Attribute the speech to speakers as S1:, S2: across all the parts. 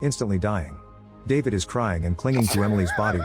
S1: instantly dying. David is crying and clinging to Emily's body.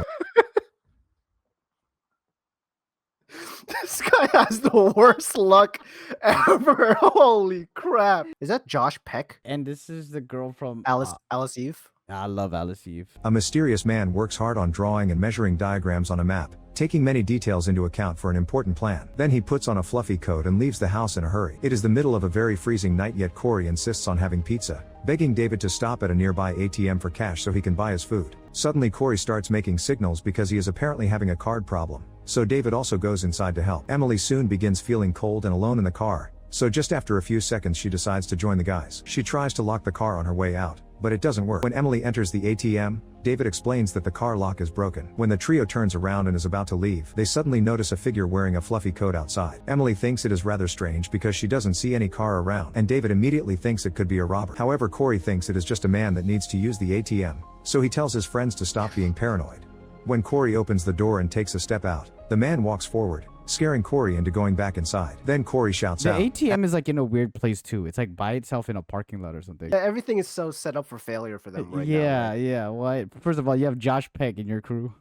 S2: This guy has the worst luck ever. Holy crap. Is that Josh Peck?
S3: And this is the girl from
S2: Alice Eve?
S3: I love Alice Eve.
S1: A mysterious man works hard on drawing and measuring diagrams on a map, taking many details into account for an important plan. Then he puts on a fluffy coat and leaves the house in a hurry. It is the middle of a very freezing night, yet Corey insists on having pizza, begging David to stop at a nearby ATM for cash so he can buy his food. Suddenly Corey starts making signals because he is apparently having a card problem, so David also goes inside to help. Emily soon begins feeling cold and alone in the car, so just after a few seconds she decides to join the guys. She tries to lock the car on her way out, but it doesn't work. When Emily enters the ATM, David explains that the car lock is broken. When the trio turns around and is about to leave, they suddenly notice a figure wearing a fluffy coat outside. Emily thinks it is rather strange because she doesn't see any car around, and David immediately thinks it could be a robber. However, Corey thinks it is just a man that needs to use the ATM, so he tells his friends to stop being paranoid. When Corey opens the door and takes a step out, the man walks forward, scaring Corey into going back inside. Then Corey shouts out.
S3: The ATM is like in a weird place too. It's like by itself in a parking lot or something.
S2: Yeah, everything is so set up for failure for them right now.
S3: Yeah. Well, first of all, you have Josh Peck in your crew.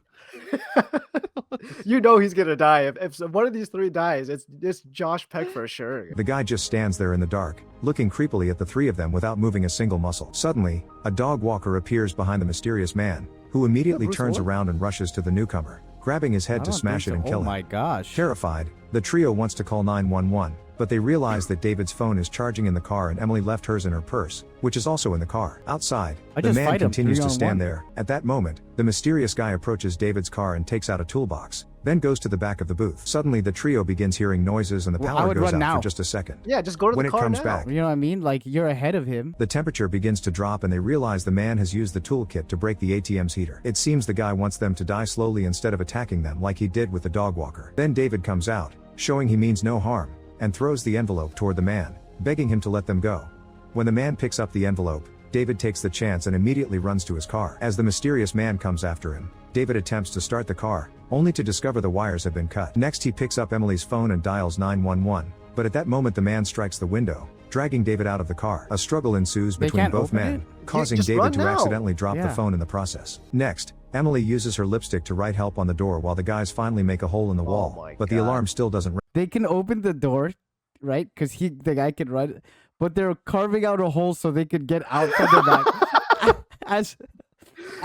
S2: You know he's gonna die. If one of these three dies, it's Josh Peck for sure.
S1: The guy just stands there in the dark, looking creepily at the three of them without moving a single muscle. Suddenly, a dog walker appears behind the mysterious man, who immediately turns around and rushes to the newcomer, grabbing his head to smash it and kill him.
S3: Oh my gosh.
S1: Terrified, the trio wants to call 911, but they realize that David's phone is charging in the car and Emily left hers in her purse, which is also in the car. Outside, the man continues to stand there. At that moment, the mysterious guy approaches David's car and takes out a toolbox, then goes to the back of the booth. Suddenly the trio begins hearing noises and the power goes out for just a second.
S2: Yeah, just go to the car
S1: When it comes back,
S3: you know what I mean? Like, you're ahead of him.
S1: the temperature begins to drop and they realize the man has used the toolkit to break the ATM's heater. It seems the guy wants them to die slowly instead of attacking them like he did with the dog walker. Then David comes out, showing he means no harm, and throws the envelope toward the man, begging him to let them go. When the man picks up the envelope, David takes the chance and immediately runs to his car. As the mysterious man comes after him, David attempts to start the car, only to discover the wires have been cut. Next he picks up Emily's phone and dials 911, but at that moment the man strikes the window, dragging David out of the car. A struggle ensues between both men, causing David to accidentally drop the phone in the process. Next, Emily uses her lipstick to write help on the door while the guys finally make a hole in the wall, but the alarm still doesn't ring.
S3: They can open the door, right? Because the guy can run, but they're carving out a hole so they could get out from the back.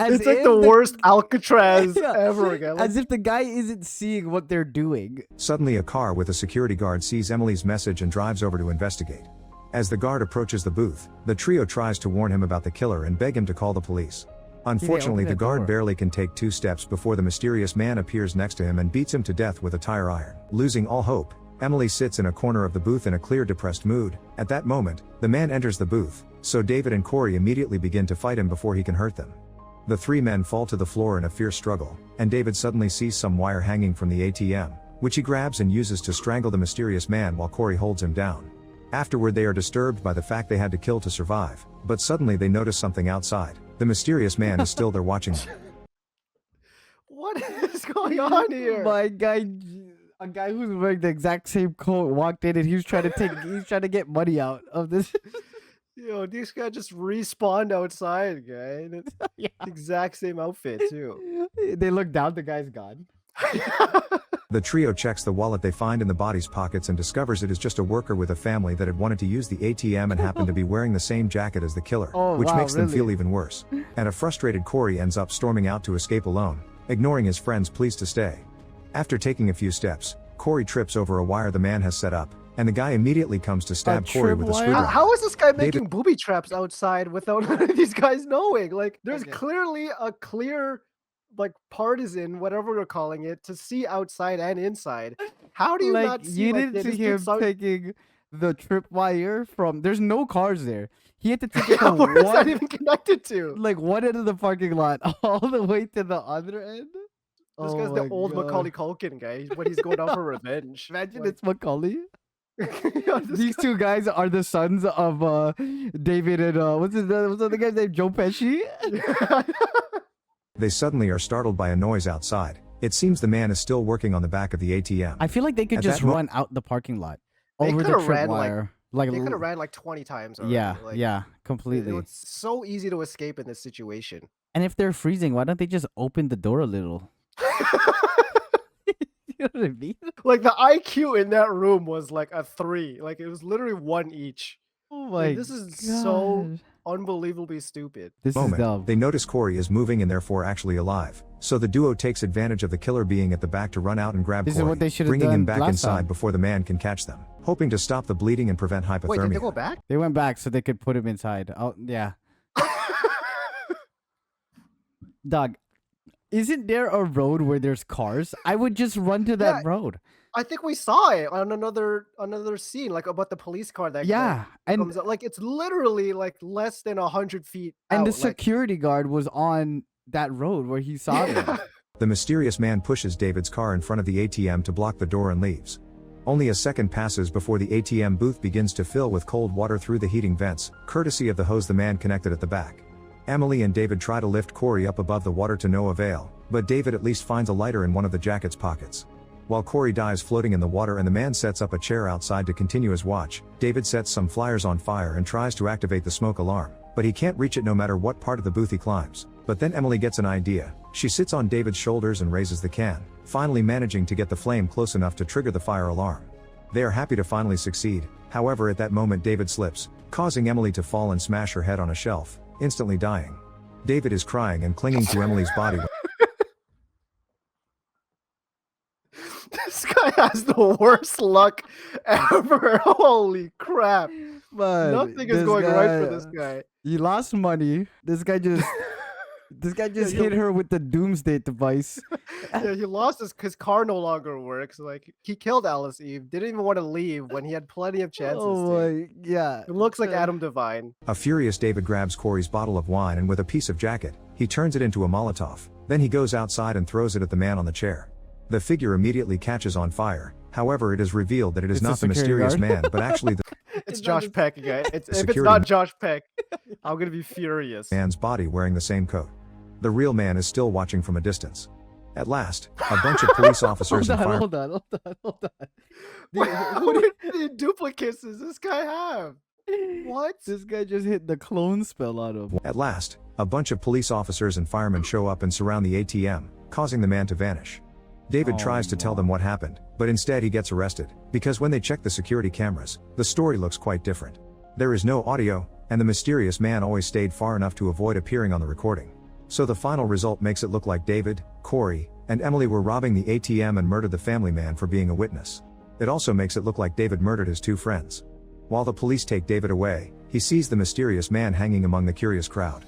S2: It's like the worst Alcatraz ever again.
S3: As if the guy isn't seeing what they're doing.
S1: Suddenly a car with a security guard sees Emily's message and drives over to investigate. As the guard approaches the booth, the trio tries to warn him about the killer and beg him to call the police. Unfortunately, the guard barely can take 2 steps before the mysterious man appears next to him and beats him to death with a tire iron. Losing all hope, Emily sits in a corner of the booth in a clear depressed mood. At that moment, the man enters the booth, so David and Corey immediately begin to fight him before he can hurt them. The 3 men fall to the floor in a fierce struggle, and David suddenly sees some wire hanging from the ATM, which he grabs and uses to strangle the mysterious man while Corey holds him down. Afterward they are disturbed by the fact they had to kill to survive, but suddenly they notice something outside. The mysterious man is still there watching them.
S2: What is going on here?
S3: A guy who's wearing the exact same coat walked in and he's trying to get money out of this.
S2: Yo, these guys just respawned outside, guy.
S3: Yeah.
S2: Exact same outfit too.
S3: They look down, the guy's gone.
S1: The trio checks the wallet they find in the body's pockets and discovers it is just a worker with a family that had wanted to use the ATM and happened to be wearing the same jacket as the killer, which makes them feel even worse. And a frustrated Corey ends up storming out to escape alone, ignoring his friends' pleas to stay. After taking a few steps, Corey trips over a wire the man has set up, and the guy immediately comes to stab Corey with a screwdriver.
S2: How is this guy making booby traps outside without these guys knowing? Like, there's clearly a clear, like, partisan, whatever we're calling it, to see outside and inside. How do you not see?
S3: You didn't see him taking the tripwire from. There's no cars there. He had to take it from
S2: where is that even connected to?
S3: Like one end of the parking lot, all the way to the other end.
S2: This guy's the old Macaulay Culkin guy when he's going out for revenge.
S3: Imagine it's Macaulay. These 2 guys are the sons of David and what's the guy's name? Joe Pesci.
S1: They suddenly are startled by a noise outside. It seems the man is still working on the back of the ATM.
S3: I feel like they could just run out the parking lot over the tripwire.
S2: They could have ran like 20 times already.
S3: Yeah, completely.
S2: It's so easy to escape in this situation.
S3: And if they're freezing, why don't they just open the door a little? You know what I mean?
S2: Like the IQ in that room was like a 3. Like it was literally 1 each.
S3: Oh
S2: Like,
S3: my
S2: this is so
S3: God.
S2: unbelievably stupid.
S3: This is
S1: Moment,
S3: dumb.
S1: they notice Corey is moving and therefore actually alive. So the duo takes advantage of the killer being at the back to run out and grab
S3: This is
S1: Corey,
S3: what they should have
S1: bringing him
S3: done
S1: back
S3: last
S1: inside
S3: time.
S1: before the man can catch them, hoping to stop the bleeding and prevent hypothermia.
S2: Wait, did they go back?
S3: They went back so they could put him inside. Oh, yeah. Dog, isn't there a road where there's cars? I would just run to that road.
S2: I think we saw it on another scene, like about the police car that
S3: Yeah, and
S2: comes out. Like it's literally like less than 100 feet
S3: and the
S2: out, like-
S3: security guard was on that road where he saw them.
S1: The mysterious man pushes David's car in front of the ATM to block the door and leaves. Only a second passes before the ATM booth begins to fill with cold water through the heating vents, courtesy of the hose the man connected at the back. Emily and David try to lift Corey up above the water to no avail, but David at least finds a lighter in one of the jacket's pockets. While Corey dies floating in the water and the man sets up a chair outside to continue his watch, David sets some flyers on fire and tries to activate the smoke alarm, but he can't reach it no matter what part of the booth he climbs. But then Emily gets an idea. She sits on David's shoulders and raises the can, finally managing to get the flame close enough to trigger the fire alarm. They are happy to finally succeed. However, at that moment David slips, causing Emily to fall and smash her head on a shelf, instantly dying. David is crying and clinging to Emily's body.
S2: This guy has the worst luck ever. Holy crap.
S3: But
S2: Nothing is
S3: this
S2: going right for
S3: guy-
S2: this guy.
S3: He lost money. This guy just hit her with the doomsday device.
S2: Yeah, he lost his car no longer works. Like he killed Alice Eve. Didn't even want to leave when he had plenty of chances
S3: Oh
S2: to.
S3: my, yeah.
S2: It looks like Adam Devine.
S1: A furious David grabs Corey's bottle of wine and with a piece of jacket, he turns it into a Molotov. Then he goes outside and throws it at the man on the chair. The figure immediately catches on fire. However, it is revealed that it is
S3: It's the
S1: not the
S3: security
S1: mysterious
S3: guard.
S1: man, but actually the
S2: It's Josh Peck again. If it's
S1: security
S2: not Josh Peck, I'm gonna be furious.
S1: man's body wearing the same coat. The real man is still watching from a distance. At last, a bunch of police officers
S3: Hold
S1: and
S3: on,
S1: fire.
S3: hold on.
S2: How many duplicates does this guy have? What?
S3: This guy just hit the clone spell on him.
S1: At last, a bunch of police officers and firemen show up and surround the ATM, causing the man to vanish. David
S3: Oh,
S1: tries to tell them what happened, but instead he gets arrested, because when they check the security cameras, the story looks quite different. There is no audio, and the mysterious man always stayed far enough to avoid appearing on the recording. So the final result makes it look like David, Corey, and Emily were robbing the ATM and murdered the family man for being a witness. It also makes it look like David murdered his 2 friends. While the police take David away, he sees the mysterious man hanging among the curious crowd.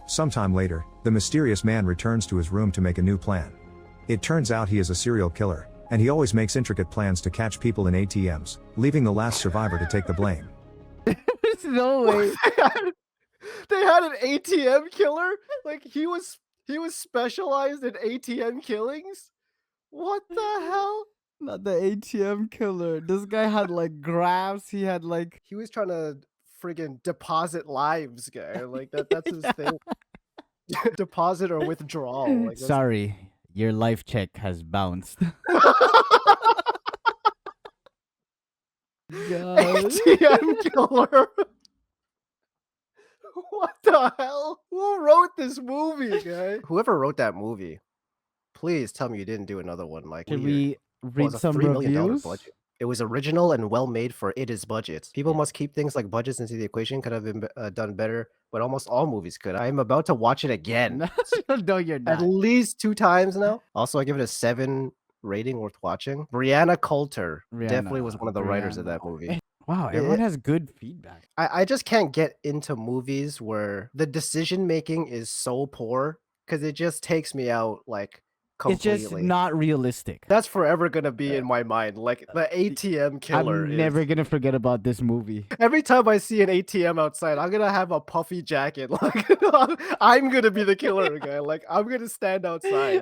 S1: Sometime later, the mysterious man returns to his room to make a new plan. It turns out he is a serial killer, and he always makes intricate plans to catch people in ATMs, leaving the last survivor to take the blame.
S3: There's no way.
S2: They had an ATM killer? Like he was specialized in ATM killings? What the hell?
S3: Not the ATM killer. This guy had like graphs. He had like.
S2: He was trying to friggin' deposit lives, guy. Like that's his thing. Deposit or withdrawal. Like, that's-
S3: Sorry, your life check has bounced. God.
S2: ATM killer. What the hell? Who wrote this movie, guy? Whoever wrote that movie, please tell me you didn't do another one like
S3: Can
S2: weird.
S3: we
S2: Well,
S3: read
S2: it's a
S3: some
S2: $3 million
S3: reviews?
S2: budget. It was original and well made for its budget. People must keep things like budgets into the equation. Could have been done better, but almost all movies could. I am about to watch it again.
S3: No, you're
S2: At
S3: not.
S2: least 2 times now. Also, I give it a 7 rating, worth watching. Brianna Coulter definitely was one of the writers of that movie.
S3: Wow, everyone has good feedback.
S2: I just can't get into movies where the decision making is so poor because it just takes me out like completely.
S3: It's just not realistic.
S2: That's forever gonna be in my mind. Like the ATM killer.
S3: I'm
S2: is-
S3: never gonna forget about this movie.
S2: Every time I see an ATM outside, I'm gonna have a puffy jacket. Like I'm gonna be the killer guy. Like I'm gonna stand outside.